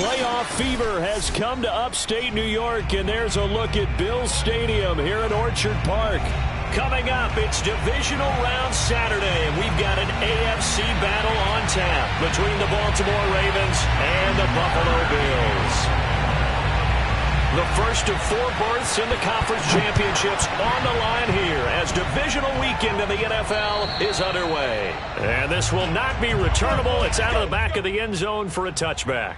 Playoff fever has come to upstate New York, and there's a look at Bills Stadium here at Orchard Park. Coming up, it's divisional round Saturday, and we've got an AFC battle on tap between the Baltimore Ravens and the Buffalo Bills. The first of 4 berths in the conference championships on the line here as divisional weekend in the NFL is underway. And this will not be returnable. It's out of the back of the end zone for a touchback.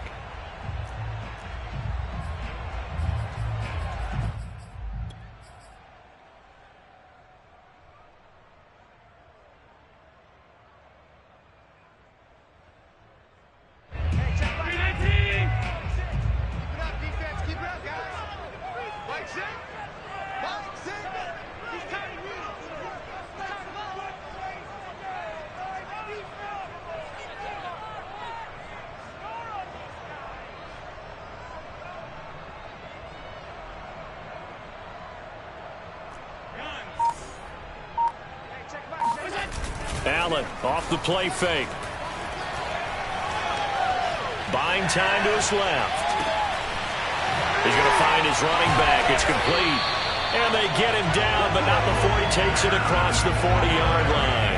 Allen off the play fake. Buying time to his left. He's going to find his running back. It's complete. And they get him down, but not before he takes it across the 40-yard line.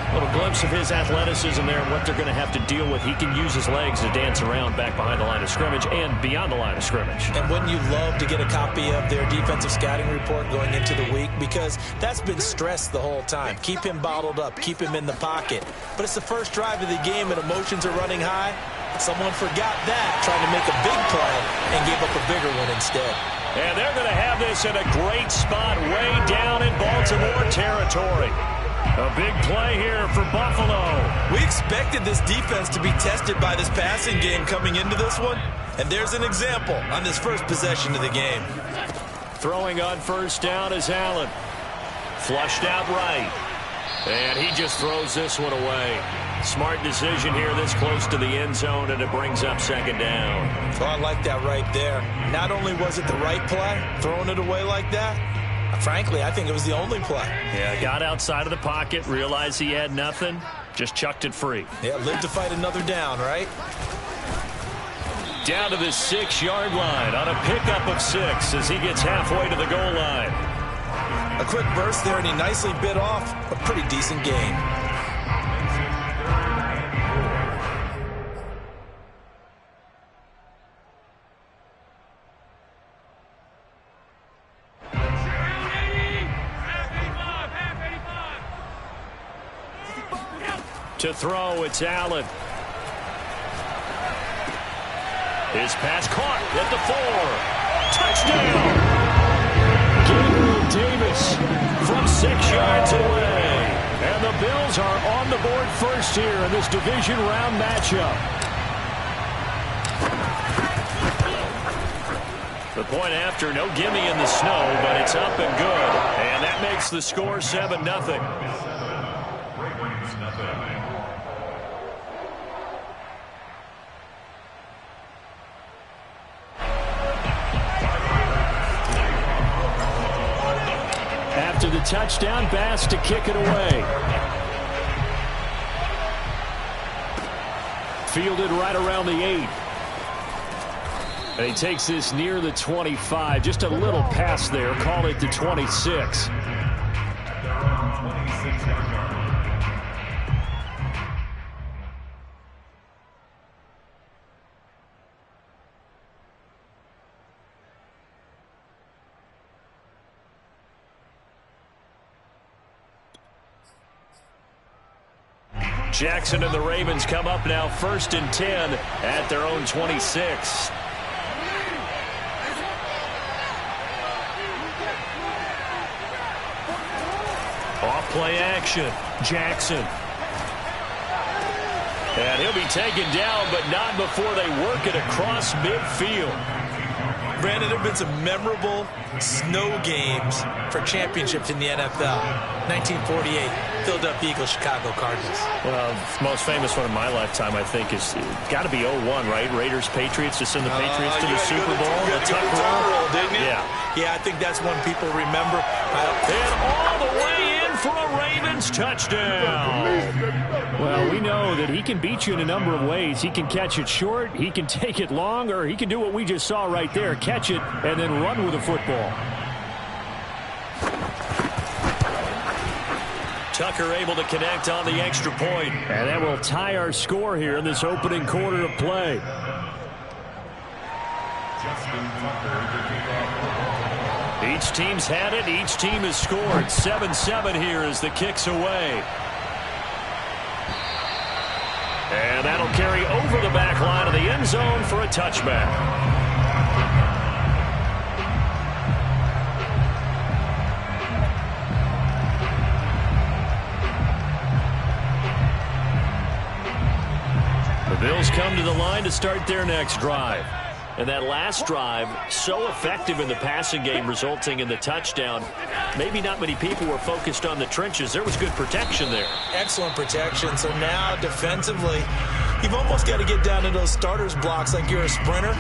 A little glimpse of his athleticism there and what they're going to have to deal with. He can use his legs to dance around back behind the line of scrimmage and beyond the line of scrimmage. And wouldn't you love to get a copy of their defensive scouting report going into the week? Because that's been stressed the whole time. Keep him bottled up. Keep him in the pocket. But it's the first drive of the game and emotions are running high. Someone forgot that, trying to make a big play and gave up a bigger one instead. And they're going to have this in a great spot way down in Baltimore territory. A big play here for Buffalo. We expected this defense to be tested by this passing game coming into this one. And there's an example on this first possession of the game. Throwing on first down is Allen. Flushed out right. And he just throws this one away. Smart decision here this close to the end zone, and it brings up second down. So I like that right there. Not only was it the right play, throwing it away like that, frankly, I think it was the only play. Yeah, got outside of the pocket, realized he had nothing, just chucked it free. Yeah, live to fight another down, right? Down to the 6-yard line on a pickup of 6 as he gets halfway to the goal line. A quick burst there, and he nicely bit off a pretty decent gain. To throw, it's Allen. His pass caught at the 4. Touchdown! Gabriel Davis from 6 yards away. And the Bills are on the board first here in this division round matchup. The point after, no gimme in the snow, but it's up and good. And that makes the score 7-0. After the touchdown, Bass to kick it away. Fielded right around the 8. And he takes this near the 25. Just a little pass there. Call it the 26. Jackson and the Ravens come up now 1st and 10 at their own 26. Off play action. Jackson. And he'll be taken down, but not before they work it across midfield. Brandon, there have been some memorable snow games for championships in the NFL. 1948, Philadelphia Eagles, Chicago Cardinals. Well, most famous one in my lifetime, I think, is got to be 01, right? Raiders, Patriots, to send the Patriots to the Super Bowl. The tuck roll, didn't you? Yeah, I think that's one people remember. And all the way in for a Ravens Hopkins, touchdown. Well, we know that he can beat you in a number of ways. He can catch it short, he can take it long, or he can do what we just saw right there, catch it and then run with the football. Tucker able to connect on the extra point. And that will tie our score here in this opening quarter of play. Each team's had it. Each team has scored. 7-7 here as the kick's away. And that'll carry over the back line of the end zone for a touchback. The Bills come to the line to start their next drive. And that last drive, so effective in the passing game, resulting in the touchdown. Maybe not many people were focused on the trenches. There was good protection there. Excellent protection. So now defensively, you've almost got to get down to those starters blocks like you're a sprinter.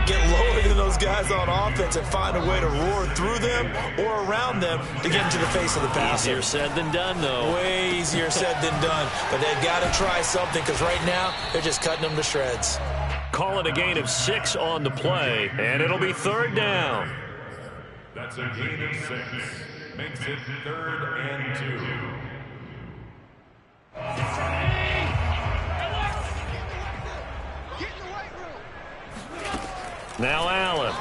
Get lower than those guys on offense and find a way to roar through them or around them to get into the face of the passer. Easier said than done, though. Way easier said than done. But they've got to try something because right now they're just cutting them to shreds. Call it a gain of 6 on the play, and it'll be 3rd down. That's a gain of 6. Makes it 3rd and 2. Now Allen.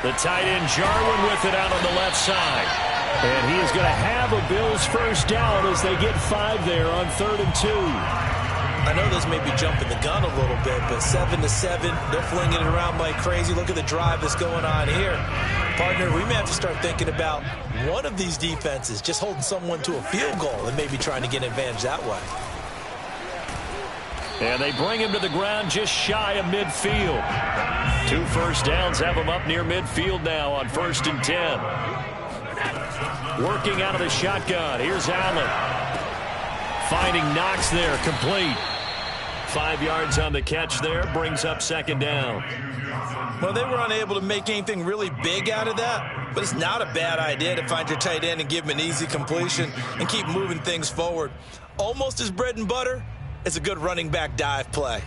The tight end Jarwin with it out on the left side. And he is going to have a Bills first down as they get 5 there on 3rd and 2. I know this may be jumping the gun a little bit, but 7-7, they're flinging it around like crazy. Look at the drive that's going on here. Partner, we may have to start thinking about one of these defenses just holding someone to a field goal and maybe trying to get an advantage that way. And they bring him to the ground just shy of midfield. 2 first downs have him up near midfield now on 1st and 10. Working out of the shotgun. Here's Allen. Finding Knox there, complete. 5 yards on the catch there, brings up 2nd down. Well, they were unable to make anything really big out of that, but it's not a bad idea to find your tight end and give him an easy completion and keep moving things forward. Almost his bread and butter is a good running back dive play.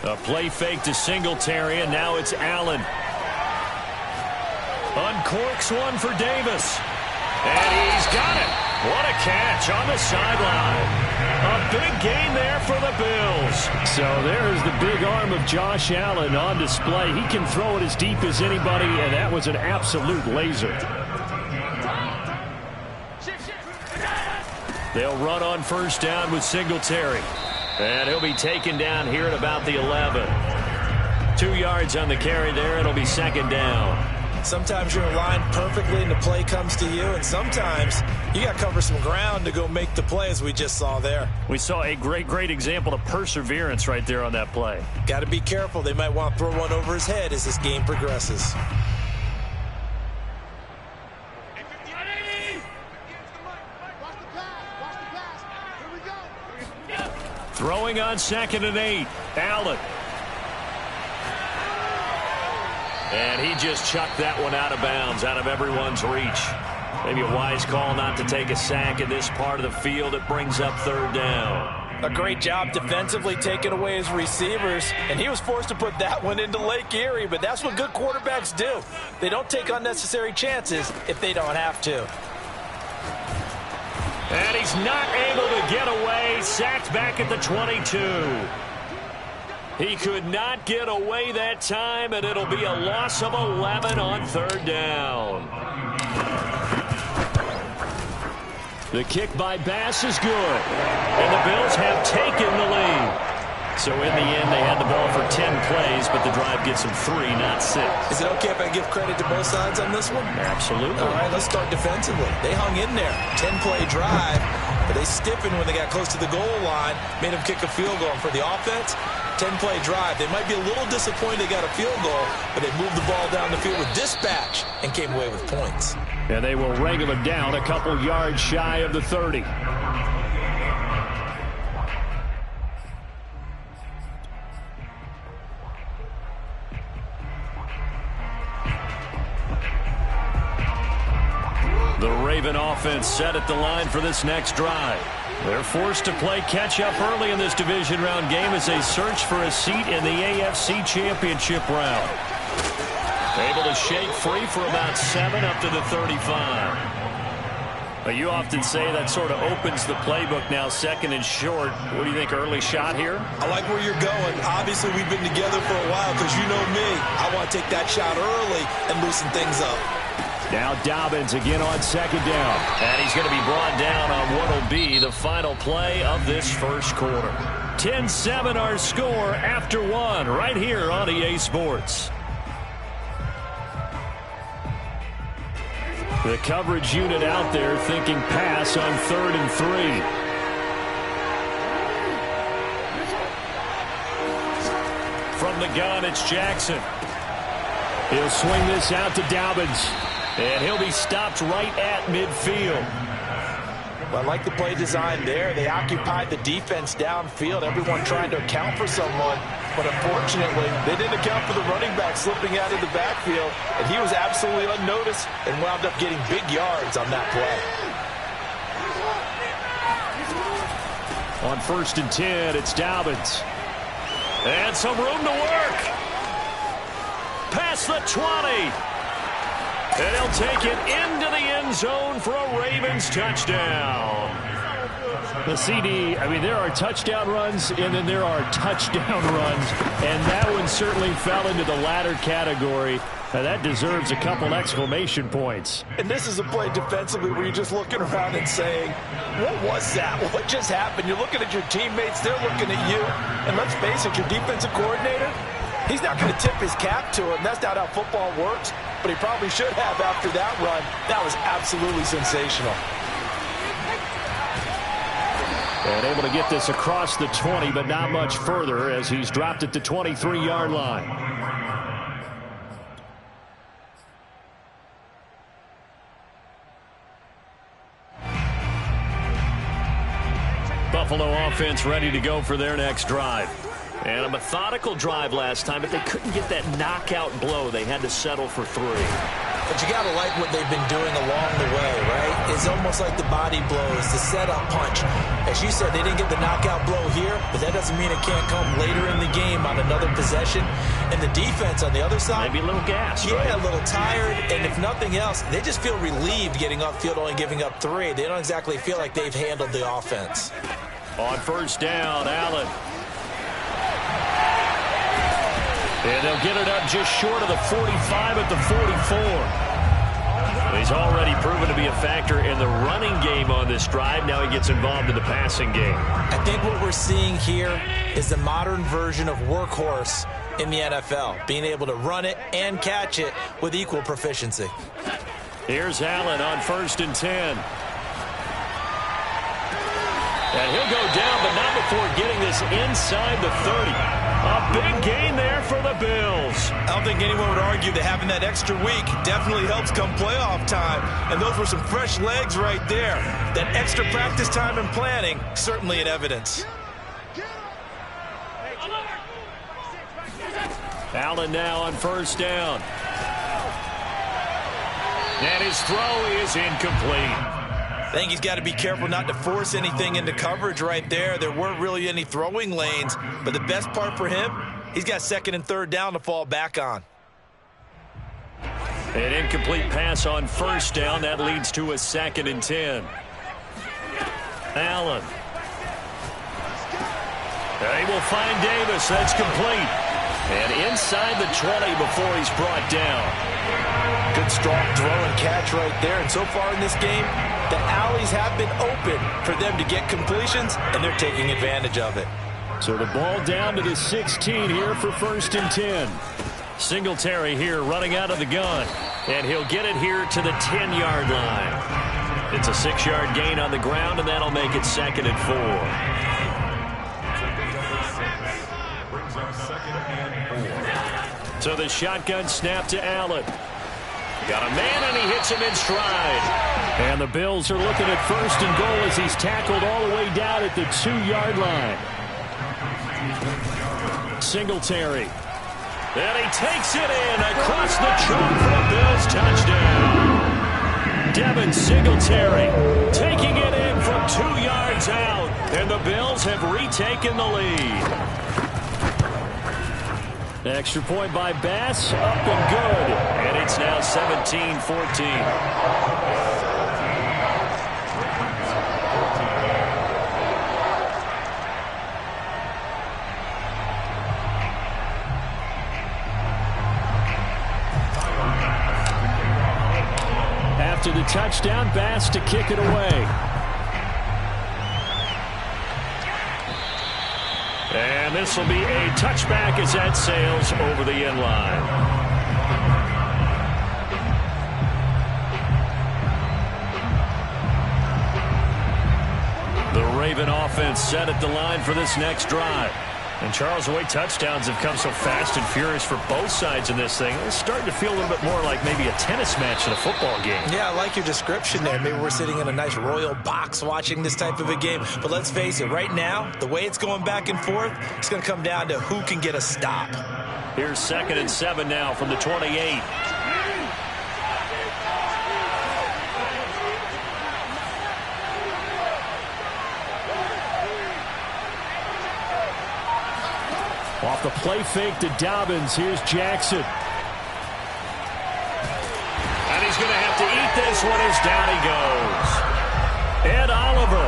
A play fake to Singletary, and now it's Allen. Uncorks one for Davis. And he's got it. What a catch on the sideline. A big gain there for the Bills. So there's the big arm of Josh Allen on display. He can throw it as deep as anybody, and that was an absolute laser. They'll run on first down with Singletary. And he'll be taken down here at about the 11. 2 yards on the carry there. It'll be 2nd down. Sometimes you're aligned perfectly and the play comes to you, and sometimes you got to cover some ground to go make the play, as we just saw there. We saw a great example of perseverance right there on that play. Got to be careful. They might want to throw one over his head as this game progresses. Throwing on 2nd and 8. Allen. And he just chucked that one out of bounds, out of everyone's reach. Maybe a wise call not to take a sack in this part of the field. It brings up 3rd down. A great job defensively taking away his receivers, and he was forced to put that one into Lake Erie, but that's what good quarterbacks do. They don't take unnecessary chances if they don't have to. And he's not able to get away. Sacked back at the 22. He could not get away that time, and it'll be a loss of 11 on 3rd down. The kick by Bass is good. And the Bills have taken the lead. So in the end, they had the ball for 10 plays, but the drive gets them 3, not 6. Is it okay if I give credit to both sides on this one? Absolutely. All right, let's start defensively. They hung in there. 10-play drive, but they stiffened when they got close to the goal line, made them kick a field goal. And for the offense, 10-play drive. They might be a little disappointed they got a field goal, but they moved the ball down the field with dispatch and came away with points. And they will wrangle it down a couple yards shy of the 30. The Raven offense set at the line for this next drive. They're forced to play catch-up early in this division round game as they search for a seat in the AFC Championship round. Able to shake free for about 7 up to the 35. But you often say that sort of opens the playbook now, second and short. What do you think, early shot here? I like where you're going. Obviously, we've been together for a while because you know me. I want to take that shot early and loosen things up. Now Dobbins again on second down. And he's going to be brought down on what will be the final play of this first quarter. 10-7 our score after one right here on EA Sports. The coverage unit out there thinking pass on 3rd and 3. From the gun, it's Jackson. He'll swing this out to Dobbins. And he'll be stopped right at midfield. Well, I like the play design there. They occupied the defense downfield, everyone trying to account for someone. But unfortunately, they didn't account for the running back slipping out of the backfield. And he was absolutely unnoticed and wound up getting big yards on that play. On 1st and 10, it's Dobbins. And some room to work. Past the 20. And he'll take it into the end zone for a Ravens touchdown. The CD, I mean, there are touchdown runs, and then there are touchdown runs. And that one certainly fell into the latter category. Now, that deserves a couple exclamation points. And this is a play defensively where you're just looking around and saying, what was that? What just happened? You're looking at your teammates. They're looking at you. And let's face it, your defensive coordinator, he's not going to tip his cap to him. That's not how football works. But he probably should have after that run. That was absolutely sensational. And able to get this across the 20, but not much further as he's dropped at the 23-yard line. Buffalo offense ready to go for their next drive. And a methodical drive last time, but they couldn't get that knockout blow. They had to settle for 3. But you got to like what they've been doing along the way, right? It's almost like the body blows, the setup punch. As you said, they didn't get the knockout blow here, but that doesn't mean it can't come later in the game on another possession. And the defense on the other side, maybe a little gassed, yeah, right? A little tired. And if nothing else, they just feel relieved getting upfield, only giving up 3. They don't exactly feel like they've handled the offense. On 1st down, Allen. And they'll get it up just short of the 45 at the 44. He's already proven to be a factor in the running game on this drive. Now he gets involved in the passing game. I think what we're seeing here is the modern version of workhorse in the NFL, being able to run it and catch it with equal proficiency. Here's Allen on 1st and 10. And he'll go down, but not before getting this inside the 30. A big gain there for the Bills. I don't think anyone would argue that having that extra week definitely helps come playoff time. And those were some fresh legs right there. That extra practice time and planning, certainly in evidence. Allen now on 1st down. And his throw is incomplete. I think he's got to be careful not to force anything into coverage right there. There weren't really any throwing lanes, but the best part for him, he's got 2nd and 3rd down to fall back on. An incomplete pass on 1st down. That leads to a 2nd and 10. Allen. They will find Davis. That's complete. And inside the 20 before he's brought down. Good strong throw and catch right there. And so far in this game, the alleys have been open for them to get completions, and they're taking advantage of it. So the ball down to the 16 here for 1st and 10. Singletary here running out of the gun. And he'll get it here to the 10-yard line. It's a 6-yard gain on the ground, and that'll make it 2nd and 4. So the shotgun snap to Allen. Got a man, and he hits him in stride. And the Bills are looking at 1st and goal as he's tackled all the way down at the 2-yard line. Singletary. And he takes it in across the chalk for a Bills touchdown. Devin Singletary taking it in from 2 yards out. And the Bills have retaken the lead. Extra point by Bass, up and good. And it's now 17-14. After the touchdown, Bass to kick it away. And this will be a touchback as that sails over the end line. The Raven offense set at the line for this next drive. And Charles, the way touchdowns have come so fast and furious for both sides in this thing, it's starting to feel a little bit more like maybe a tennis match in a football game. Yeah, I like your description there. Maybe we're sitting in a nice royal box watching this type of a game. But let's face it, right now, the way it's going back and forth, it's going to come down to who can get a stop. Here's 2nd and 7 now from the 28. Off the play fake to Dobbins. Here's Jackson. And he's going to have to eat this one as down he goes. Ed Oliver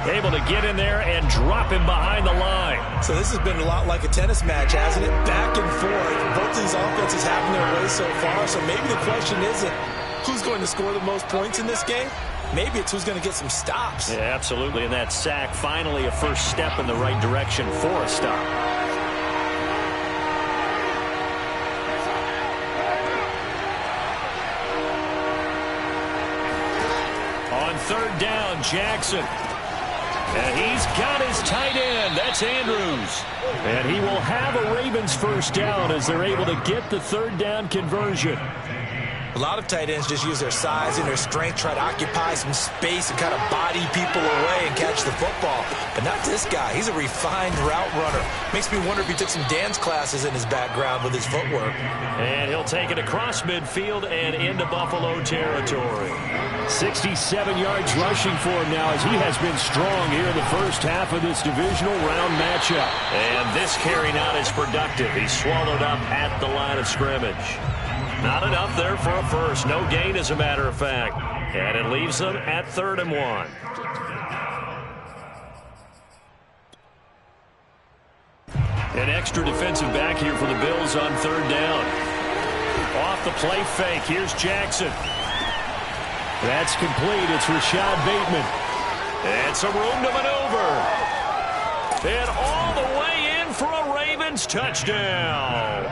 able to get in there and drop him behind the line. So this has been a lot like a tennis match, hasn't it? Back and forth. Both these offenses having their way so far. So maybe the question isn't who's going to score the most points in this game. Maybe it's who's going to get some stops. Yeah, absolutely. And that sack, finally a first step in the right direction for a stop. On 3rd down, Jackson. And he's got his tight end. That's Andrews. And he will have a Ravens first down as they're able to get the 3rd down conversion. A lot of tight ends just use their size and their strength, try to occupy some space and kind of body people away and catch the football. But not this guy. He's a refined route runner. Makes me wonder if he took some dance classes in his background with his footwork. And he'll take it across midfield and into Buffalo territory. 67 yards rushing for him now as he has been strong here in the first half of this divisional round matchup. And this carry not as productive. He's swallowed up at the line of scrimmage. Not enough there for a first. No gain, as a matter of fact. And it leaves them at 3rd and 1. An extra defensive back here for the Bills on 3rd down. Off the play fake. Here's Jackson. That's complete. It's Rashad Bateman. And some room to maneuver. And all the way in for a Ravens touchdown.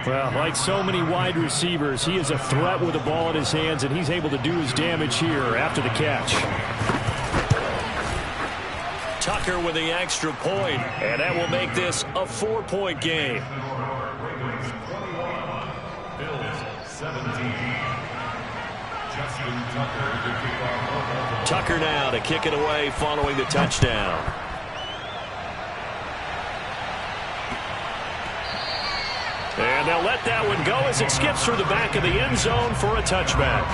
Well, like so many wide receivers, he is a threat with the ball in his hands, and he's able to do his damage here after the catch. Tucker with the extra point, and that will make this a 4-point game. Tucker now to kick it away following the touchdown. And they'll let that one go as it skips through the back of the end zone for a touchback.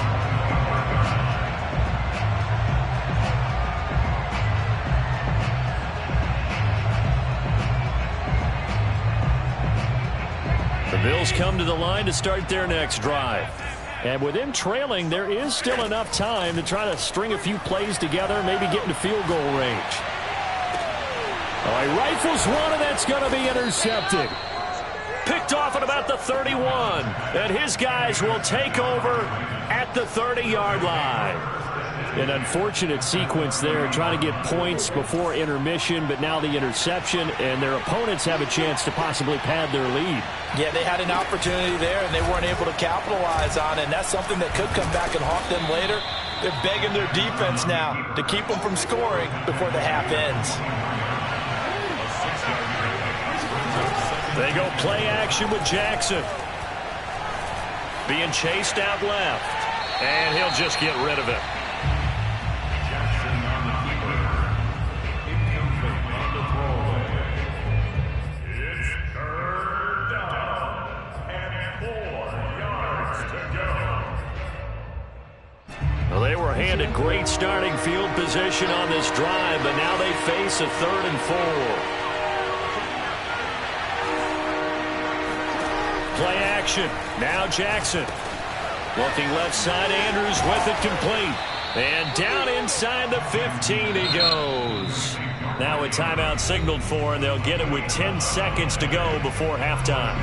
The Bills come to the line to start their next drive. And with them trailing, there is still enough time to try to string a few plays together, maybe get into field goal range. Oh, he rifles one, and that's going to be intercepted. Picked off at about the 31. And his guys will take over at the 30-yard line. An unfortunate sequence there, trying to get points before intermission, but now the interception, and their opponents have a chance to possibly pad their lead. Yeah, they had an opportunity there, and they weren't able to capitalize on it, and that's something that could come back and haunt them later. They're begging their defense now to keep them from scoring before the half ends. They go play action with Jackson. Being chased out left. And he'll just get rid of it. Jackson on the keeper. Incomplete on the throwaway. It's third down and 4 yards to go. Well, they were handed great starting field position on this drive, but now they face a 3rd and 4. Play action. Now Jackson. Looking left side, Andrews with it complete. And down inside the 15 he goes. Now a timeout signaled for, and they'll get it with 10 seconds to go before halftime.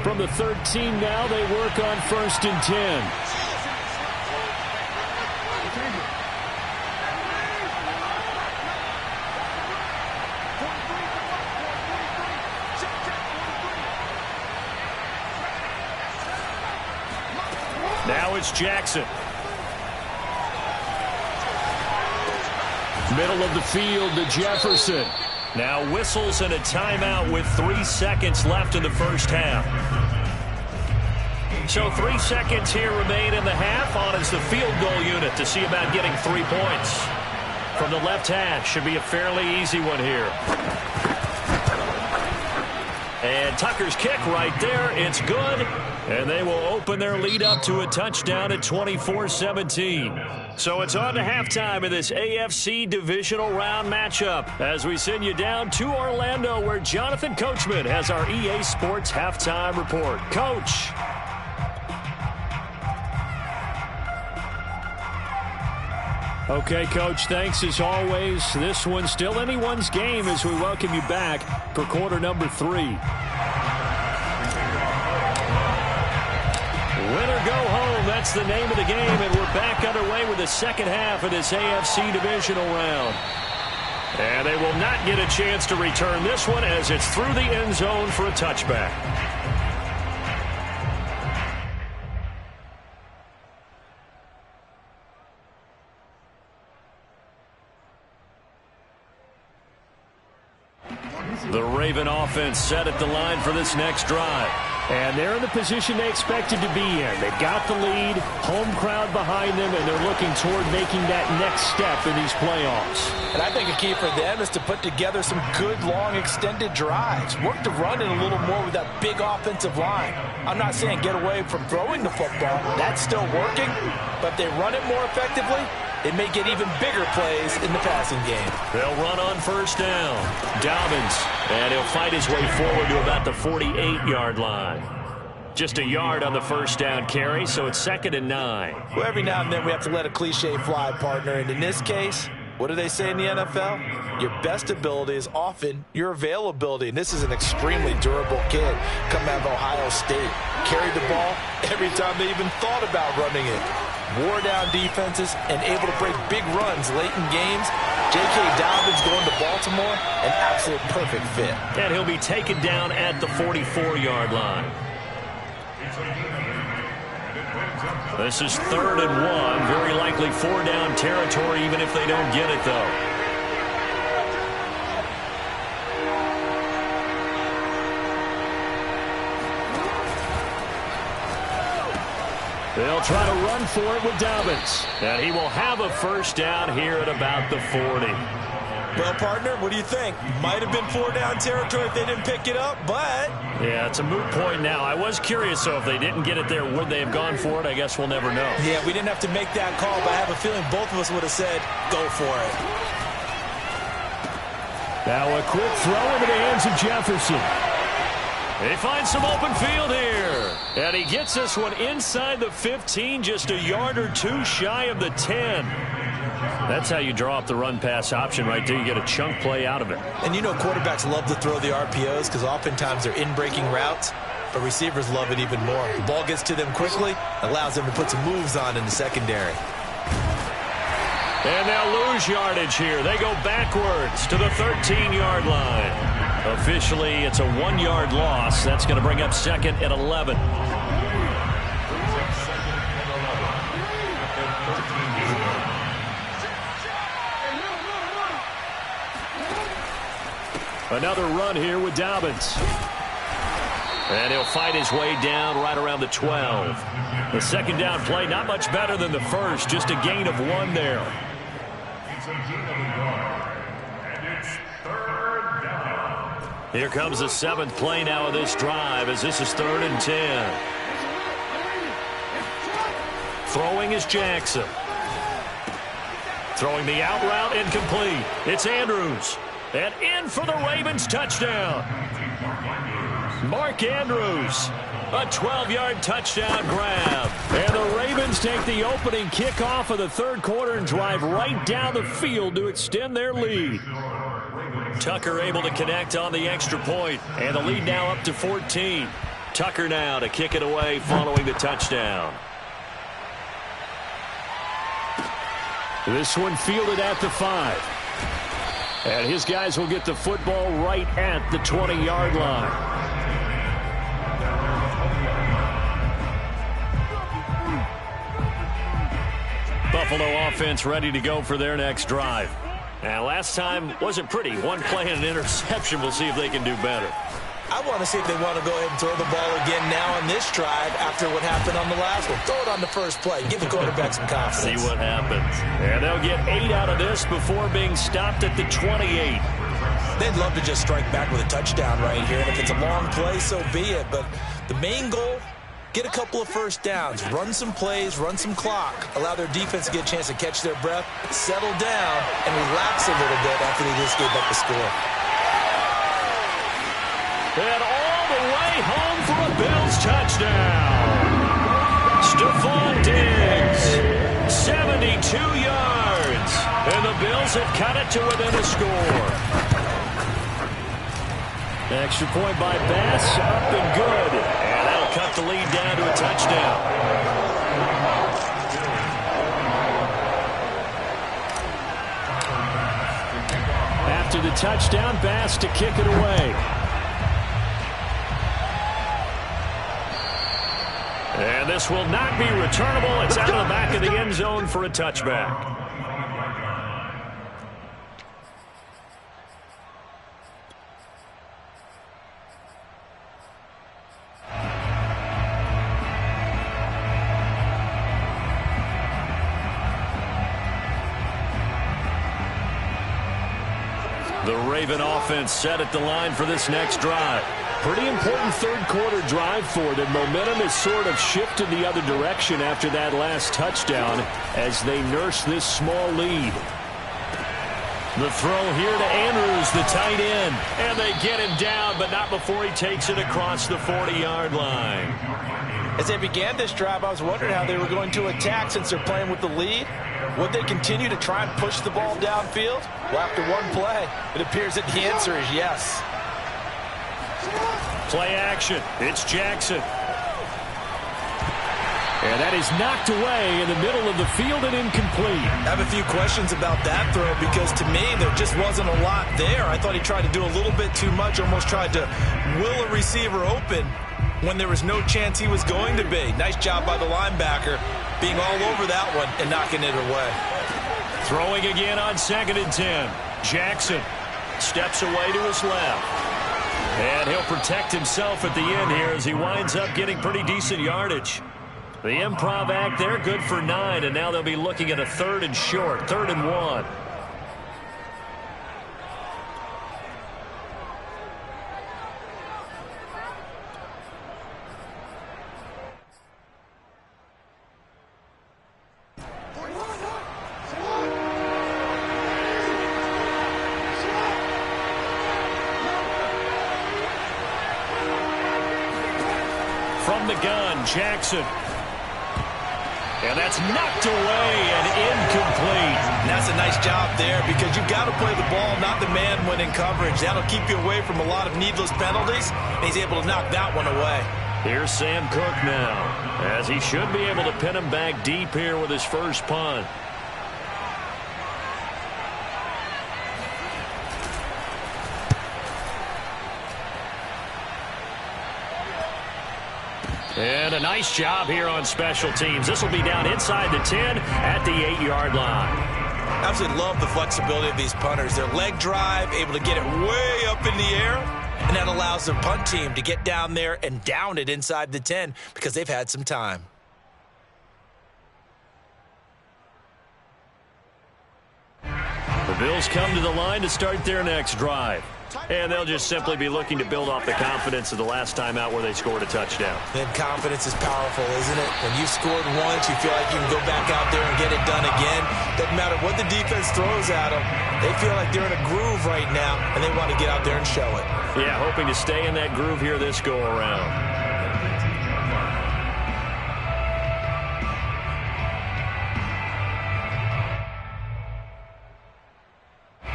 From the 13 now, they work on 1st and 10. Now it's Jackson. Middle of the field to Jefferson. Now whistles and a timeout with 3 seconds left in the first half. So 3 seconds here remain in the half. On is the field goal unit to see about getting 3 points. From the left hash, should be a fairly easy one here. And Tucker's kick right there. It's good. And they will open their lead up to a touchdown at 24-17. So it's on to halftime in this AFC divisional round matchup as we send you down to Orlando where Jonathan Coachman has our EA Sports halftime report. Coach. Okay, Coach, thanks as always. This one's still anyone's game as we welcome you back for quarter number 3. Winner go home, that's the name of the game, and we're back underway with the second half of this AFC divisional round. And they will not get a chance to return this one as it's through the end zone for a touchback. The Raven offense set at the line for this next drive. And they're in the position they expected to be in. They've got the lead, home crowd behind them, and they're looking toward making that next step in these playoffs. And I think a key for them is to put together some good, long, extended drives. Work the run in a little more with that big offensive line. I'm not saying get away from throwing the football. That's still working. But if they run it more effectively, they may get even bigger plays in the passing game. They'll run on first down. Dobbins, and he'll fight his way forward to about the 48-yard line. Just a yard on the first down carry, so it's 2nd and 9. Well, every now and then we have to let a cliche fly, partner. And in this case, what do they say in the NFL? Your best ability is often your availability. And this is an extremely durable kid coming out of Ohio State. Carried the ball every time they even thought about running it. Wore down defenses and able to break big runs late in games. J.K. Dobbins going to Baltimore, an absolute perfect fit. And he'll be taken down at the 44-yard line. This is 3rd and 1. Very likely 4-down territory, even if they don't get it, though. They'll try to run for it with Dobbins. And he will have a first down here at about the 40. Well, partner, what do you think? Might have been 4-down territory if they didn't pick it up, but... Yeah, it's a moot point now. I was curious, so if they didn't get it there, would they have gone for it? I guess we'll never know. Yeah, we didn't have to make that call, but I have a feeling both of us would have said, go for it. Now a quick throw into the hands of Jefferson. He finds some open field here. And he gets this one inside the 15, just a yard or two shy of the 10. That's how you draw up the run-pass option right there. You get a chunk play out of it. And you know quarterbacks love to throw the RPOs because oftentimes they're in-breaking routes, but receivers love it even more. The ball gets to them quickly, allows them to put some moves on in the secondary. And they'll lose yardage here. They go backwards to the 13-yard line. Officially, it's a 1-yard loss. That's going to bring up 2nd and 11. Another run here with Dobbins. And he'll fight his way down right around the 12. The second down play, not much better than the first, just a gain of 1 there. And it's 3rd down. Here comes the 7th play now of this drive as this is 3rd and 10. Throwing is Jackson. Throwing the out route, incomplete. It's Andrews. And in for the Ravens touchdown. Mark Andrews. A 12-yard touchdown grab. And the Ravens take the opening kickoff of the 3rd quarter and drive right down the field to extend their lead. Tucker able to connect on the extra point. And the lead now up to 14. Tucker now to kick it away following the touchdown. This one fielded at the 5. And his guys will get the football right at the 20-yard line. Buffalo offense ready to go for their next drive. Now, last time wasn't pretty. One play and an interception. We'll see if they can do better. I want to see if they want to go ahead and throw the ball again now on this drive after what happened on the last one. Throw it on the first play. Give the quarterback some confidence. See what happens. And they'll get 8 out of this before being stopped at the 28. They'd love to just strike back with a touchdown right here. And if it's a long play, so be it. But the main goal, get a couple of first downs. Run some plays, run some clock. Allow their defense to get a chance to catch their breath, settle down, and relax a little bit after they just gave up the score. And all the way home for a Bills touchdown. Stephon Diggs, 72 yards. And the Bills have cut it to within a score. Extra point by Bass, up and good. And that'll cut the lead down to a touchdown. After the touchdown, Bass to kick it away. And this will not be returnable. It's out of the back of the end zone for a touchback. The Raven offense set at the line for this next drive. Pretty important 3rd quarter drive for them. Momentum has sort of shifted the other direction after that last touchdown as they nurse this small lead. The throw here to Andrews, the tight end. And they get him down, but not before he takes it across the 40-yard line. As they began this drive, I was wondering how they were going to attack since they're playing with the lead. Would they continue to try and push the ball downfield? Well, after one play, it appears that the answer is yes. Play action. It's Jackson. And that is knocked away in the middle of the field and incomplete. I have a few questions about that throw because to me there just wasn't a lot there. I thought he tried to do a little bit too much, almost tried to will a receiver open when there was no chance he was going to be. Nice job by the linebacker being all over that one and knocking it away. Throwing again on 2nd and 10. Jackson steps away to his left. And he'll protect himself at the end here as he winds up getting pretty decent yardage. The improv act, they're good for 9, and now they'll be looking at a 3rd and short, 3rd and 1. From the gun, Jackson. And that's knocked away and incomplete. And that's a nice job there because you've got to play the ball, not the man when in coverage. That'll keep you away from a lot of needless penalties. And he's able to knock that one away. Here's Sam Cook now, as he should be able to pin him back deep here with his first punt. And a nice job here on special teams. This will be down inside the 10 at the 8-yard line. Absolutely love the flexibility of these punters. Their leg drive, able to get it way up up in the air, and that allows the punt team to get down there and down it inside the 10 because they've had some time. The Bills come to the line to start their next drive. And they'll just simply be looking to build off the confidence of the last time out where they scored a touchdown. Then confidence is powerful, isn't it? When you've scored once, you feel like you can go back out there and get it done again. Doesn't matter what the defense throws at them. They feel like they're in a groove right now, and they want to get out there and show it. Yeah, hoping to stay in that groove here this go-around.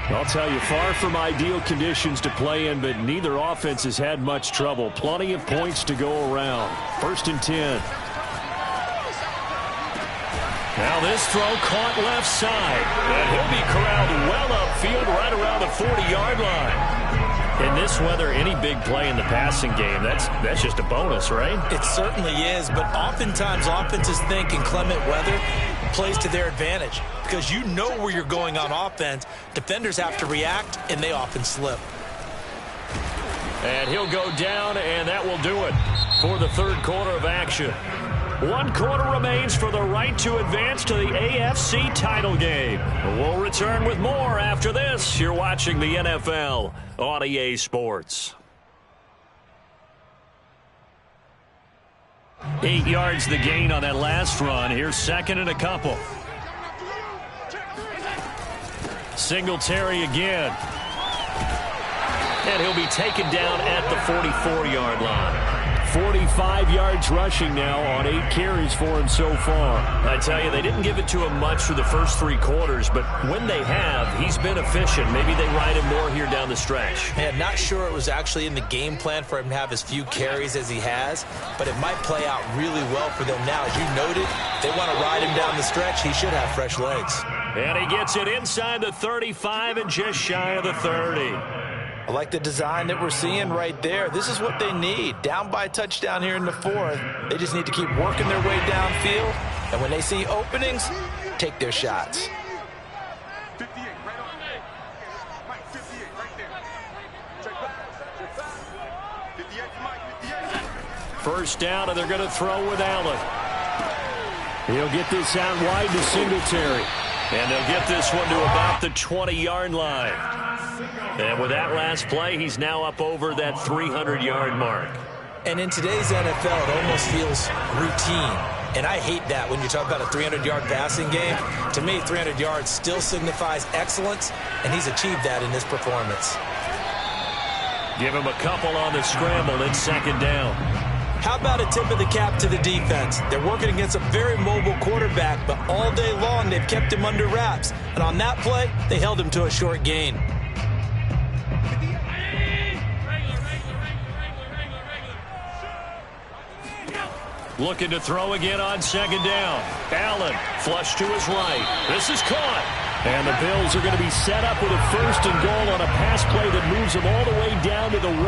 I'll tell you, far from ideal conditions to play in, but neither offense has had much trouble. Plenty of points to go around. 1st and 10. Now this throw caught left side. And he'll be corralled well upfield right around the 40-yard line. In this weather, any big play in the passing game, that's just a bonus, right? It certainly is, but oftentimes offenses think in clement weather plays to their advantage because you know where you're going on offense. Defenders have to react, and they often slip. And he'll go down, and that will do it for the 3rd quarter of action. 1 quarter remains for the right to advance to the AFC title game. We'll return with more after this. You're watching the NFL on EA Sports. 8 yards the gain on that last run. Here's 2nd and a couple. Singletary again. And he'll be taken down at the 44-yard line. 45 yards rushing now on 8 carries for him so far. I tell you, they didn't give it to him much for the first 3 quarters, but when they have, he's been efficient. Maybe they ride him more here down the stretch. Man, not sure it was actually in the game plan for him to have as few carries as he has, but it might play out really well for them now. As you noted, they want to ride him down the stretch. He should have fresh legs. And he gets it inside the 35 and just shy of the 30. I like the design that we're seeing right there. This is what they need. Down by a touchdown here in the 4th. They just need to keep working their way downfield. And when they see openings, take their shots. 58, right on. Mike, 58, right there. Check back. 58, Mike, 58. First down, and they're going to throw with Allen. He'll get this out wide to Singletary. And they'll get this one to about the 20-yard line. And with that last play, he's now up over that 300-yard mark. And in today's NFL, it almost feels routine. And I hate that when you talk about a 300-yard passing game. To me, 300 yards still signifies excellence, and he's achieved that in this performance. Give him a couple on the scramble. It's 2nd down. How about a tip of the cap to the defense? They're working against a very mobile quarterback, but all day long they've kept him under wraps. And on that play, they held him to a short gain. Looking to throw again on 2nd down. Allen, flush to his right. This is caught. And the Bills are going to be set up with a 1st and goal on a pass play that moves them all the way down to the 1.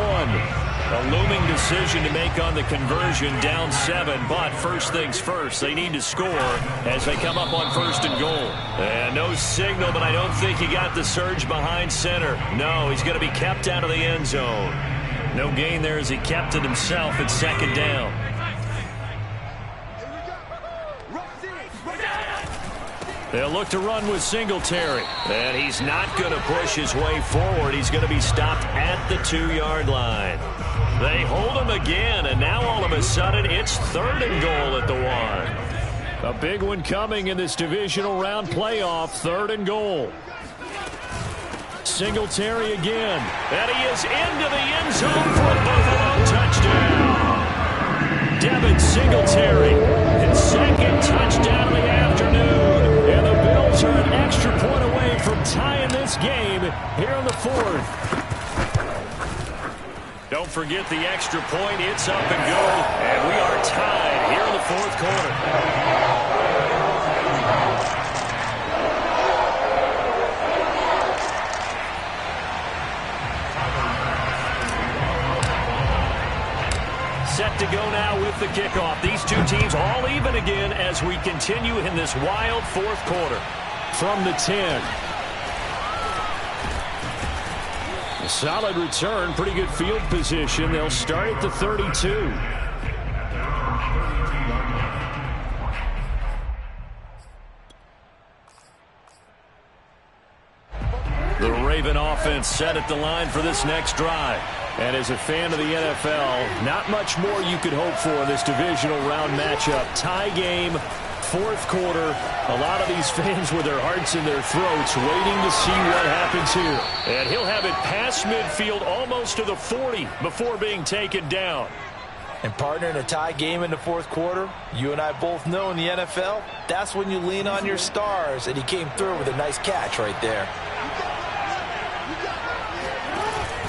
A looming decision to make on the conversion, down 7. But first things first, they need to score as they come up on 1st and goal. And no signal, but I don't think he got the surge behind center. No, he's going to be kept out of the end zone. No gain there as he kept it himself at 2nd down. They'll look to run with Singletary. And he's not going to push his way forward. He's going to be stopped at the 2-yard line. They hold him again, and now all of a sudden it's 3rd and goal at the 1. A big one coming in this divisional round playoff, 3rd and goal. Singletary again. And he is into the end zone for a Buffalo touchdown. Devin Singletary, his 2nd touchdown of the afternoon. And the Bills are an extra point away from tying this game here in the 4th. Don't forget the extra point. It's up and good. And we are tied here in the 4th quarter. Set to go now with the kickoff. These two teams all even again as we continue in this wild 4th quarter. From the 10. A solid return, pretty good field position. They'll start at the 32. The Raven offense set at the line for this next drive. And as a fan of the NFL, not much more you could hope for in this divisional round matchup. Tie game, fourth quarter. A lot of these fans with their hearts in their throats waiting to see what happens here. And he'll have it past midfield almost to the 40 before being taken down. And partner, in a tie game in the fourth quarter, you and I both know in the NFL, that's when you lean on your stars. And he came through with a nice catch right there.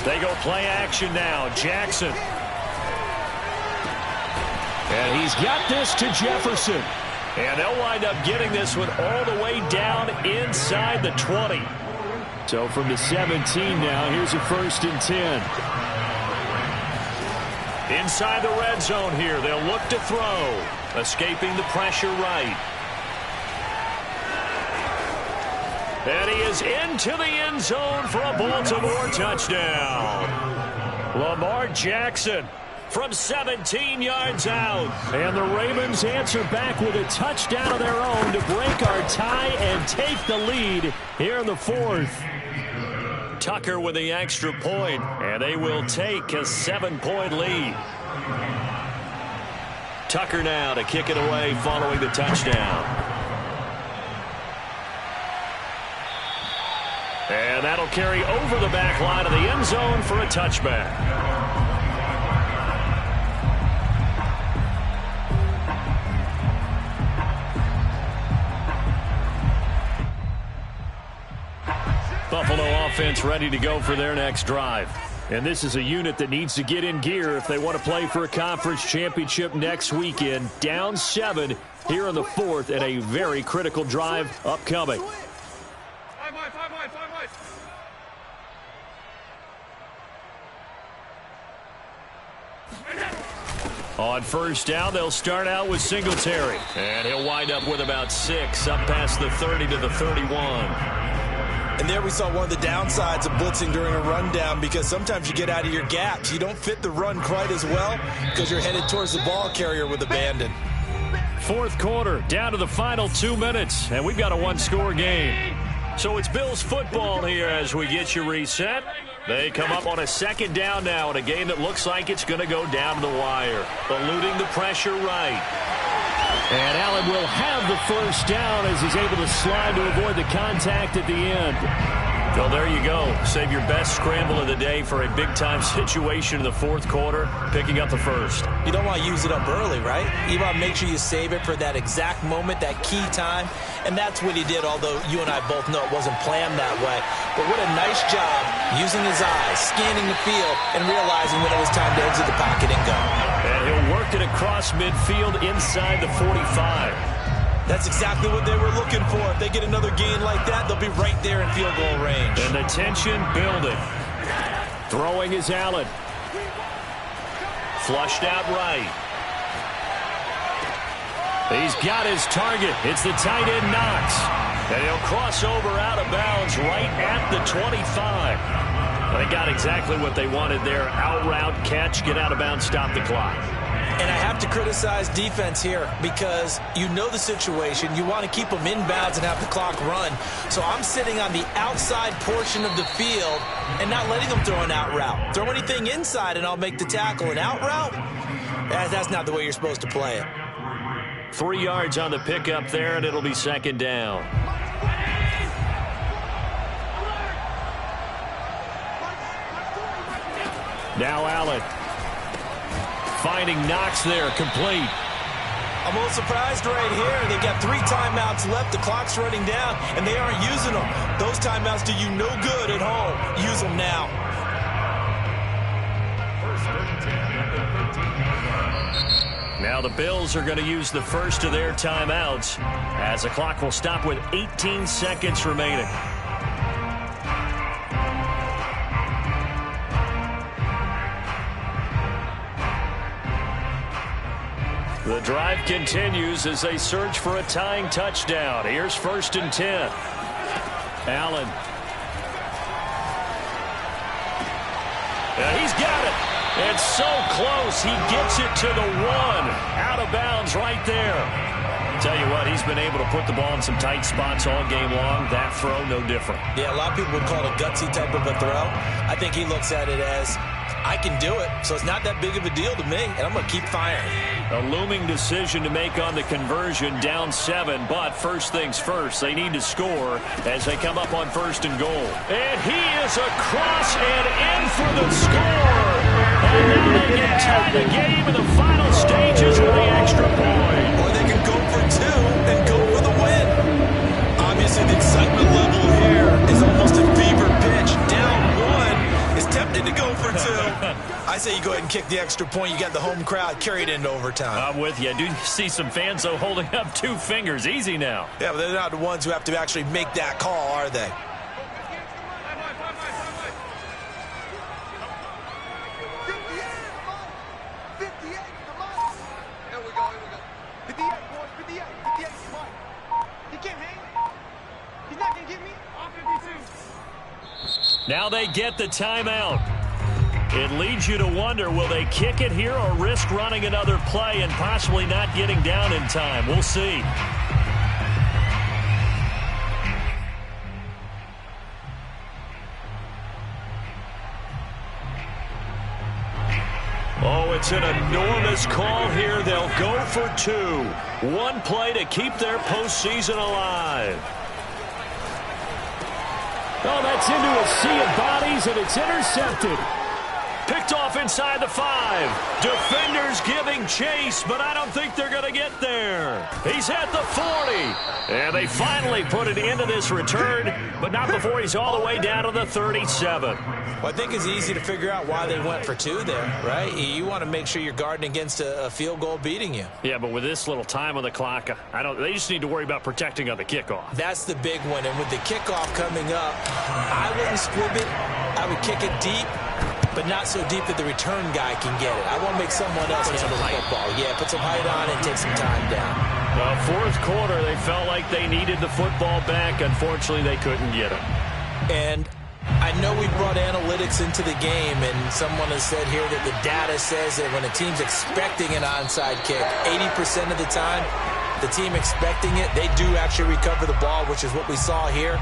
They go play action now. Jackson. And he's got this to Jefferson. And they'll wind up getting this one all the way down inside the 20. So from the 17 now, here's a 1st and 10. Inside the red zone here, they'll look to throw. Escaping the pressure right. And he is into the end zone for a Baltimore touchdown. Lamar Jackson from 17 yards out. And the Ravens answer back with a touchdown of their own to break our tie and take the lead here in the fourth. Tucker with the extra point, and they will take a 7-point lead. Tucker now to kick it away following the touchdown. And that'll carry over the back line of the end zone for a touchback. Buffalo offense ready to go for their next drive. And this is a unit that needs to get in gear if they want to play for a conference championship next weekend. Down 7 here in the fourth and a very critical drive upcoming. On first down, they'll start out with Singletary. And he'll wind up with about 6 up past the 30 to the 31. And there we saw one of the downsides of blitzing during a rundown, because sometimes you get out of your gaps. You don't fit the run quite as well because you're headed towards the ball carrier with abandon. Fourth quarter, down to the final 2 minutes, and we've got a one-score game. So it's Bills football here as we get you reset. They come up on a second down now in a game that looks like it's going to go down to the wire. Eluding the pressure right. And Allen will have the first down as he's able to slide to avoid the contact at the end. So there you go. Save your best scramble of the day for a big-time situation in the fourth quarter, picking up the first. You don't want to use it up early, right? You want to make sure you save it for that exact moment, that key time. And that's what he did, although you and I both know it wasn't planned that way. But what a nice job using his eyes, scanning the field, and realizing when it was time to exit the pocket and go. And he'll work it across midfield inside the 45. That's exactly what they were looking for. If they get another gain like that, they'll be right there in field goal range. And the tension building. Throwing is Allen. Flushed out right. He's got his target. It's the tight end Knox. And he'll cross over out of bounds right at the 25. They got exactly what they wanted there. Out route, catch, get out of bounds, stop the clock. And I have to criticize defense here because you know the situation. You want to keep them inbounds and have the clock run. So I'm sitting on the outside portion of the field and not letting them throw an out route. Throw anything inside and I'll make the tackle. An out route? That's not the way you're supposed to play it. 3 yards on the pickup there, and it'll be second down. Now Allen. Finding Knox there, complete. I'm a little surprised right here. They've got 3 timeouts left. The clock's running down, and they aren't using them. Those timeouts do you no good at home. Use them now. Now the Bills are going to use the first of their timeouts as the clock will stop with 18 seconds remaining. The drive continues as they search for a tying touchdown. Here's 1st and 10. Allen. He's got it. It's so close. He gets it to the 1. Out of bounds right there. Tell you what, he's been able to put the ball in some tight spots all game long. That throw, no different. Yeah, a lot of people would call it a gutsy type of a throw. I think he looks at it as, I can do it, so it's not that big of a deal to me, and I'm going to keep firing. A looming decision to make on the conversion, down 7, but first things first, they need to score as they come up on 1st and goal. And he is across and in for the score. And now they can tie the game in the final stages with the extra point. Or they can go for 2 and go for the win. Obviously, the excitement level here is almost a fever pitch. Down 1 is tempted to go for 2. I say you go ahead and kick the extra point. You got the home crowd, carry it into overtime. I'm with you. I do see some fans, though, holding up 2 fingers. Easy now. Yeah, but they're not the ones who have to actually make that call, are they? Now they get the timeout. It leads you to wonder, will they kick it here or risk running another play and possibly not getting down in time? We'll see. Oh, it's an enormous call here. They'll go for 2. 1 play to keep their postseason alive. Oh, that's into a sea of bodies, and it's intercepted. Picked off inside the 5. Defenders giving chase, but I don't think they're going to get there. He's at the 40. And they finally put an end to this return, but not before he's all the way down to the 37. Well, I think it's easy to figure out why they went for 2 there, right? You want to make sure you're guarding against a field goal beating you. Yeah, but with this little time on the clock, they just need to worry about protecting on the kickoff. That's the big one, and with the kickoff coming up, I wouldn't squib it. I would kick it deep, but not so deep that the return guy can get it. I want to make someone else handle the football. Yeah, put some height on and take some time down. Well, 4th quarter, they felt like they needed the football back. Unfortunately, they couldn't get it. And I know we brought analytics into the game, and someone has said here that the data says that when a team's expecting an onside kick, 80% of the time, the team expecting it, they do actually recover the ball, which is what we saw here.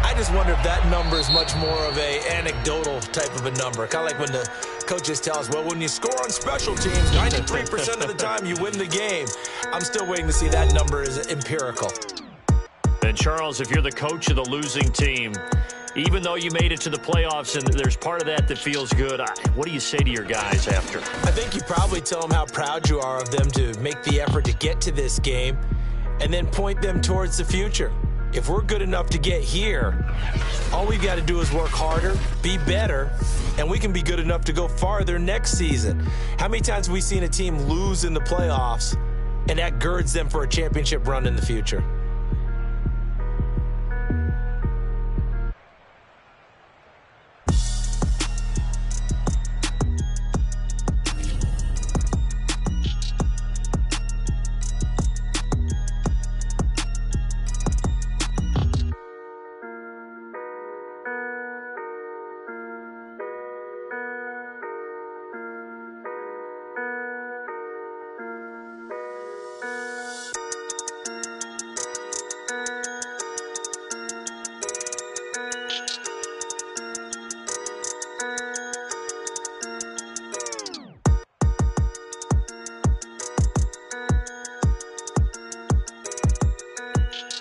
I just wonder if that number is much more of a anecdotal type of a number. Kind of like when the coaches tell us, well, when you score on special teams, 93% of the time you win the game. I'm still waiting to see that number is empirical. And, Charles, if you're the coach of the losing team, even though you made it to the playoffs and there's part of that feels good, what do you say to your guys after? I think you probably tell them how proud you are of them to make the effort to get to this game and then point them towards the future. If we're good enough to get here, all we've got to do is work harder, be better, and we can be good enough to go farther next season. How many times have we seen a team lose in the playoffs, and that girds them for a championship run in the future?